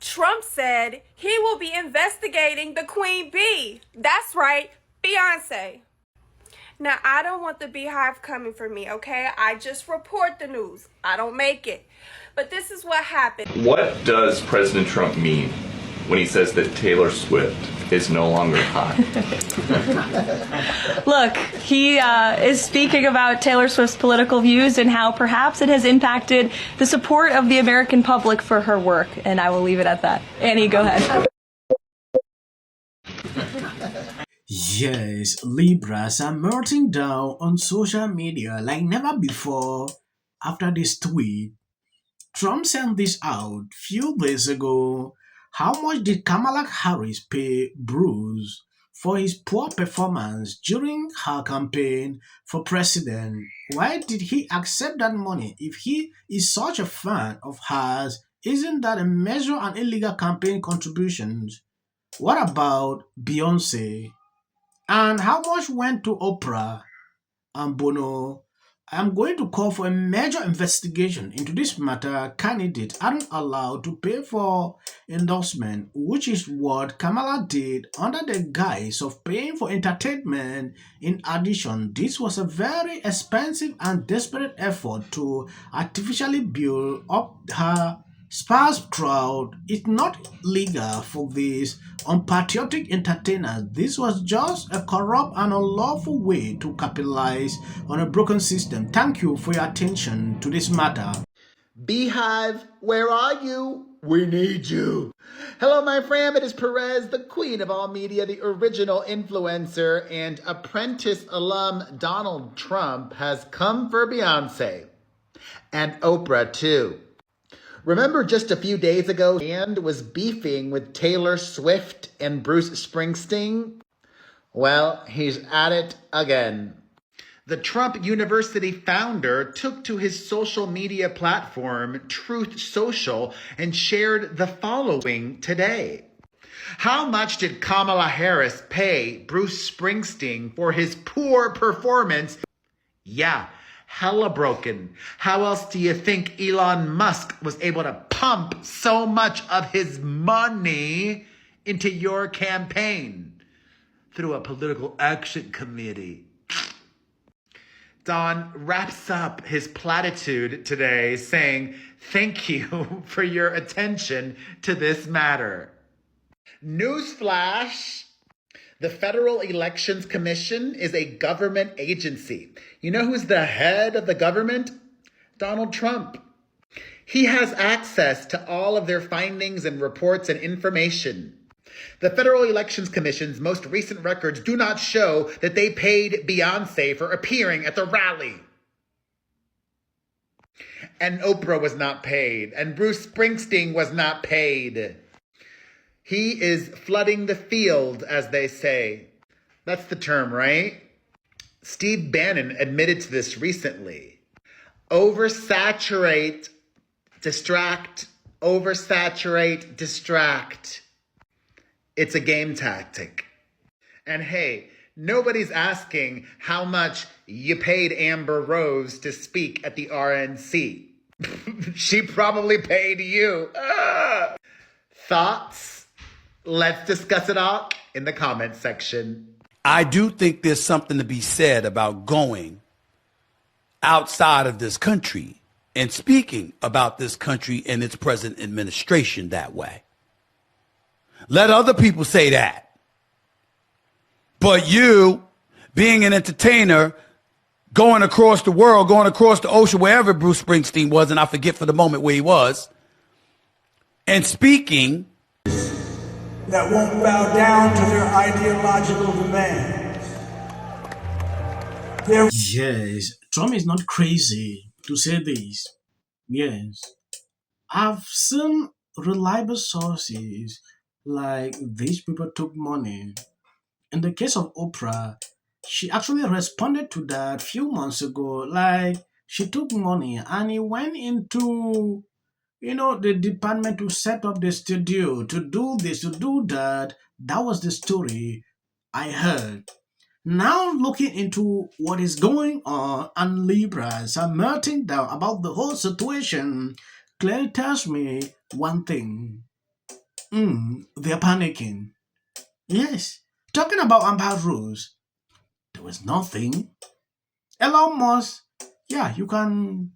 Trump said he will be investigating the Queen Bee. That's right, Beyonce. Now, I don't want the beehive coming for me, okay? I just report the news. I don't make it. But this is what happened. What does President Trump mean when he says that Taylor Swift is no longer hot? Look, he is speaking about Taylor Swift's political views and how perhaps it has impacted the support of the American public for her work. And I will leave it at that. Annie, go ahead. Yes, Libras are melting down on social media like never before after this tweet. Trump sent this out few days ago. How much did Kamala Harris pay Bruce for his poor performance during her campaign for president? Why did he accept that money? If he is such a fan of hers, isn't that a measure an illegal campaign contributions? What about Beyonce? And how much went to Oprah and Bono? I'm going to call for a major investigation into this matter. Candidates aren't allowed to pay for endorsement, which is what Kamala did under the guise of paying for entertainment. In addition, this was a very expensive and desperate effort to artificially build up her sparse crowd. It's not legal for these unpatriotic entertainers. This was just a corrupt and unlawful way to capitalize on a broken system. Thank you for your attention to this matter. Beehive, where are you? We need you. Hello, my friend. It is Perez, the queen of all media, the original influencer, and apprentice alum Donald Trump has come for Beyonce. And Oprah, too. Remember just a few days ago, and was beefing with Taylor Swift and Bruce Springsteen? Well, he's at it again. The Trump University founder took to his social media platform, Truth Social, and shared the following today. How much did Kamala Harris pay Bruce Springsteen for his poor performance? Yeah, hella broken. How else do you think Elon Musk was able to pump so much of his money into your campaign? Through a political action committee. Don wraps up his platitude today saying, thank you for your attention to this matter. Newsflash. The Federal Elections Commission is a government agency. You know who's the head of the government? Donald Trump. He has access to all of their findings and reports and information. The Federal Elections Commission's most recent records do not show that they paid Beyonce for appearing at the rally. And Oprah was not paid. And Bruce Springsteen was not paid. He is flooding the field, as they say. That's the term, right? Steve Bannon admitted to this recently. Oversaturate, distract, oversaturate, distract. It's a game tactic. And hey, nobody's asking how much you paid Amber Rose to speak at the RNC. She probably paid you. Thoughts? Let's discuss it all in the comments section. I do think there's something to be said about going outside of this country and speaking about this country and its present administration that way. Let other people say that. But you, being an entertainer, going across the world, going across the ocean, wherever Bruce Springsteen was, and I forget for the moment where he was, and speaking that won't bow down to their ideological demands. Yes, Trump is not crazy to say this. Yes, I've seen reliable sources like these people took money. In the case of Oprah, she actually responded to that few months ago. Like, she took money and he went into, the department to set up the studio, to do this, to do that. That was the story I heard. Now looking into what is going on, and Libras are melting down about the whole situation, clearly tells me one thing. They're panicking. Yes. Talking about Amber Rose, there was nothing. Elon Musk, yeah, you can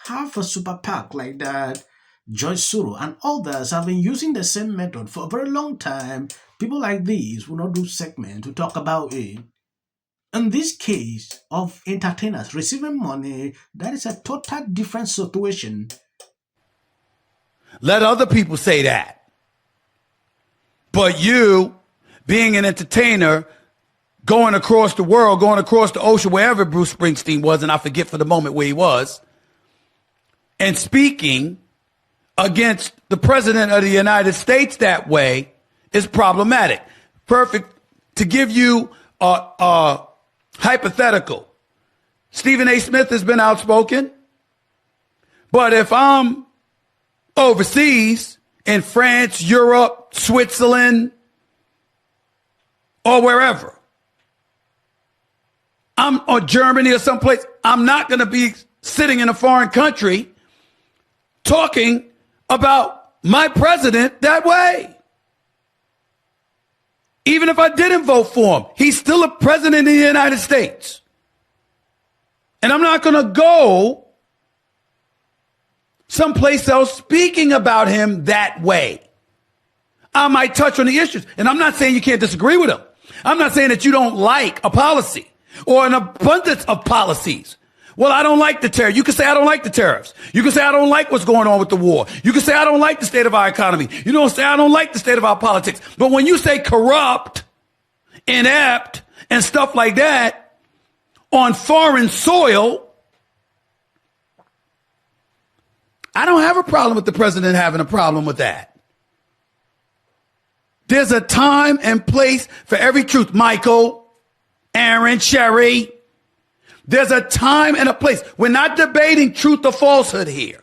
have a super PAC like that. George Soros and others have been using the same method for a very long time. People like these will not do segment to talk about it. In this case of entertainers receiving money, that is a total different situation. Let other people say that. But you, being an entertainer, going across the world, going across the ocean, wherever Bruce Springsteen was, and I forget for the moment where he was, and speaking against the president of the United States that way is problematic. Perfect. To give you a hypothetical, Stephen A. Smith has been outspoken, but if I'm overseas in France, Europe, Switzerland, or wherever, or Germany or someplace, I'm not going to be sitting in a foreign country talking about my president that way. Even if I didn't vote for him, he's still a president of the United States. And I'm not going to go someplace else speaking about him that way. I might touch on the issues. And I'm not saying you can't disagree with him. I'm not saying that you don't like a policy or an abundance of policies. Well, I don't like the tariff. You can say I don't like the tariffs. You can say I don't like what's going on with the war. You can say I don't like the state of our economy. You don't say I don't like the state of our politics. But when you say corrupt, inept, and stuff like that on foreign soil, I don't have a problem with the president having a problem with that. There's a time and place for every truth. Michael, Aaron, Sherry. There's a time and a place. We're not debating truth or falsehood here.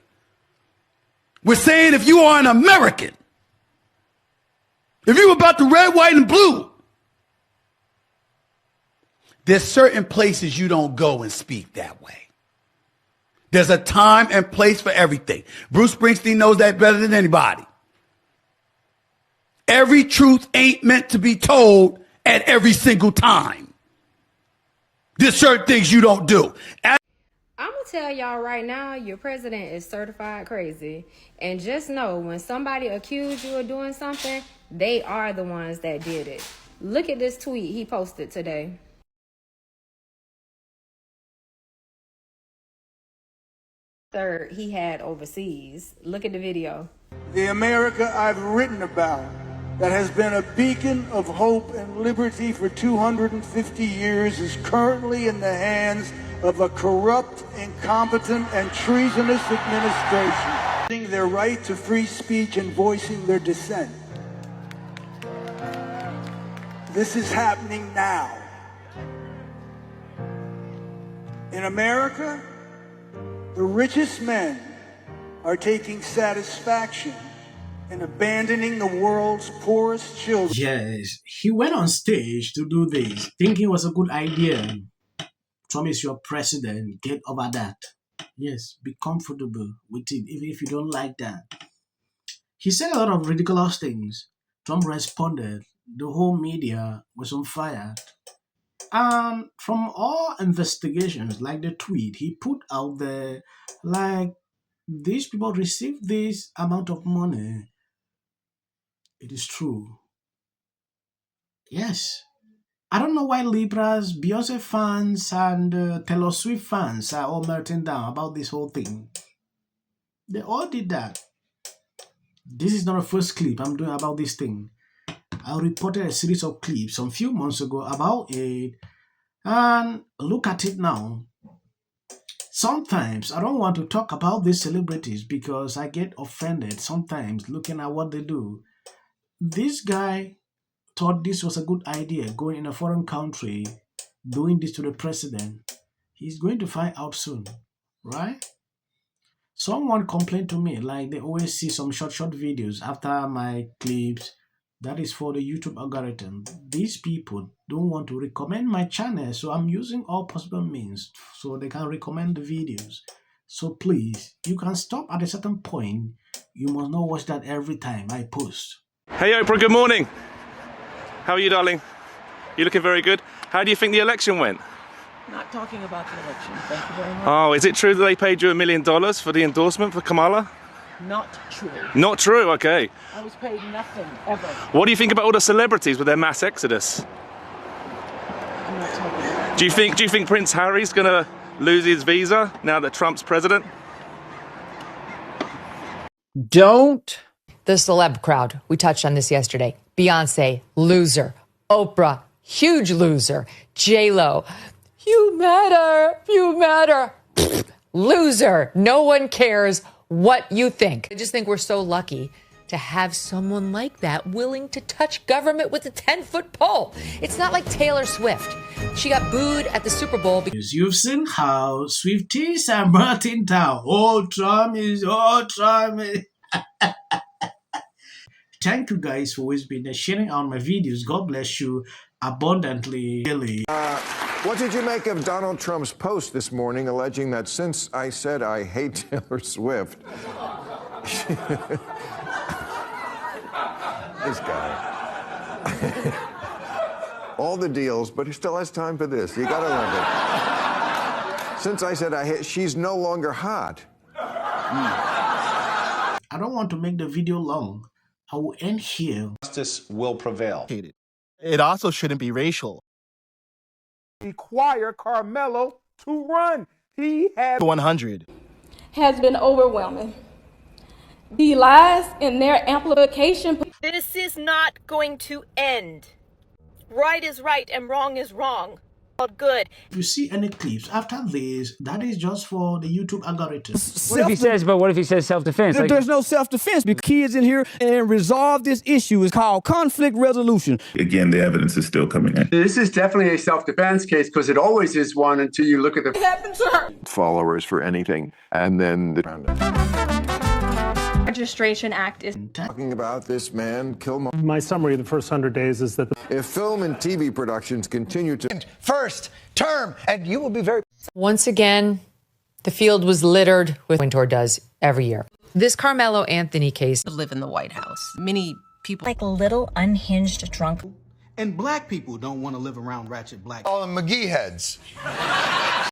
We're saying if you are an American, if you're about the red, white, and blue, there's certain places you don't go and speak that way. There's a time and place for everything. Bruce Springsteen knows that better than anybody. Every truth ain't meant to be told at every single time. There's certain things you don't do. I'm going to tell y'all right now, your president is certified crazy. And just know, when somebody accuses you of doing something, they are the ones that did it. Look at this tweet he posted today. Third, he had overseas. Look at the video. The America I've written about, that has been a beacon of hope and liberty for 250 years, is currently in the hands of a corrupt, incompetent, and treasonous administration. Their right to free speech and voicing their dissent. This is happening now. In America, the richest men are taking satisfaction and abandoning the world's poorest children. Yes, he went on stage to do this, thinking it was a good idea. Trump is your president, get over that. Yes, be comfortable with it, even if you don't like that. He said a lot of ridiculous things. Trump responded. The whole media was on fire. And from all investigations, like the tweet he put out there, like these people received this amount of money. It is true. Yes. I don't know why Libras, Beyonce fans, and Taylor Swift fans are all melting down about this whole thing. They all did that. This is not a first clip I'm doing about this thing. I reported a series of clips some few months ago about it, and look at it now. Sometimes I don't want to talk about these celebrities because I get offended sometimes looking at what they do. This guy thought this was a good idea, going in a foreign country, doing this to the president. He's going to find out soon, right? Someone complained to me, like they always see some short videos after my clips. That is for the YouTube algorithm. These people don't want to recommend my channel, so I'm using all possible means so they can recommend the videos. So please, you can stop at a certain point. You must not watch that every time I post. Hey Oprah, good morning. How are you, darling? You looking very good. How do you think the election went? Not talking about the election, thank you very much. Oh, is it true that they paid you $1 million for the endorsement for Kamala? Not true. Not true, okay. I was paid nothing, ever. What do you think about all the celebrities with their mass exodus? I'm not talking about Do you think Prince Harry's gonna lose his visa now that Trump's president? Don't. The celeb crowd. We touched on this yesterday. Beyonce, loser. Oprah, huge loser. J-Lo, you matter. Pfft, loser. No one cares what you think. I just think we're so lucky to have someone like that willing to touch government with a 10-foot pole. It's not like Taylor Swift. She got booed at the Super Bowl because You've seen how Swifties are melting down. Trump is. Thank you guys for always been sharing out my videos. God bless you abundantly. Really. What did you make of Donald Trump's post this morning alleging that since I said I hate Taylor Swift, this guy, all the deals, but he still has time for this. You gotta love it. Since I said I hate, she's no longer hot. I don't want to make the video long. I will end here. Justice will prevail. It also shouldn't be racial. Require Carmelo to run. He had 100. Has been overwhelming. The lies in their amplification. This is not going to end. Right is right and wrong is wrong. All good. If you see any clips after this, that is just for the YouTube algorithm. What if he says self-defense? There's no self-defense because kids in here and resolve this issue is called conflict resolution. Again, the evidence is still coming in. This is definitely a self-defense case because it always is one until you look at the Followers for anything, and then the Registration Act is talking about this man, Killmonger. My summary of the first 100 days is that if film and TV productions continue to First term, and you will be very. Once again, the field was littered with Wintour does every year. This Carmelo Anthony case. live in the White House. Many people Like a little unhinged drunk. And black people don't want to live around ratchet black. all the McGee heads.